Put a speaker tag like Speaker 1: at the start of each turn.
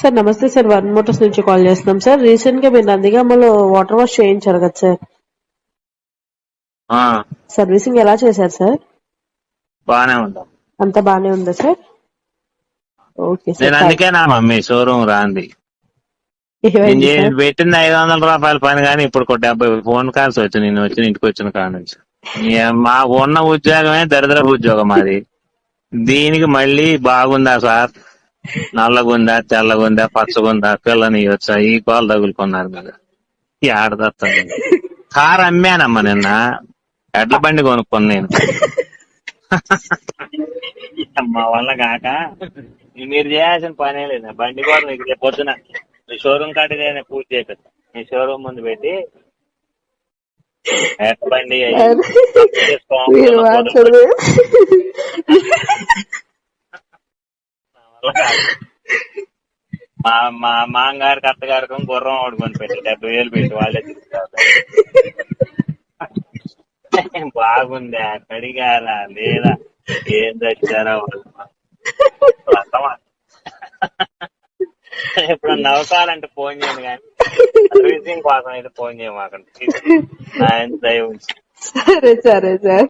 Speaker 1: Sir నమస్తే sir, one Motors నుంచి call చేస్తున్నాం సార్. రీసెంట్ గా మీరు నందిగామలో వాటర్ వాష్ చేయించారు కదా సార్,
Speaker 2: ఆ
Speaker 1: సర్వీసింగ్ ఎలా చేశారు సార్?
Speaker 2: బానే ఉంటాం.
Speaker 1: అంతా బానే ఉందా సార్? Okay sir.
Speaker 2: నేను అందుకే నా మమ్మీ షోరూమ్ రాంది.
Speaker 1: ఏమైంది
Speaker 2: నేను
Speaker 1: సార్?
Speaker 2: పెట్టింది 500 రూపాయల పని కానీ ఇప్పుడు 70 ఫోన్ కాల్స్ వచ్చి నేను వచ్చి ఇంటికి వచ్చిన కాడ నుంచి మా ఉన్న ఉద్యోగమే దరిద్రపు ఉద్యోగం అది. దీనికి మళ్ళీ బాగుందా సార్, నల్లగుందా, తెల్లగుందా, పచ్చగుందా, పిల్లని వచ్చా, ఈ కాలు తగులుకున్నారు మీరు. ఈ ఆడదత్తాను కారు అమ్మానమ్మా నిన్న, ఎడ్ల బండి కొనుక్కొని నేను. మా వల్ల కాక మీరు చేయాల్సిన పనే లేదు. బండి కూడా మీకు రేపు పొద్దున మీ షోరూమ్ కాడికి పూర్తి చేపిస్తా. మీ షోరూమ్ ముందు పెట్టి ఎడ్ల బండి
Speaker 1: మీరు మాట్లాడదు.
Speaker 2: మా మా మామగారికి అత్తగారికి గుర్రం ఆడుకొని పెట్టి 70,000 పెట్టి వాళ్ళే తిరుగుతారు. బాగుందా, కడిగారా లేదా, ఏం తెచ్చారా వాళ్ళు. ఇప్పుడు నవ్వుకోవాలంటే ఫోన్ చేయండి కానీ సర్వీసింగ్ కోసం అయితే ఫోన్ చేయమాకండి. దయ ఉంచి.
Speaker 1: సరే సరే సార్.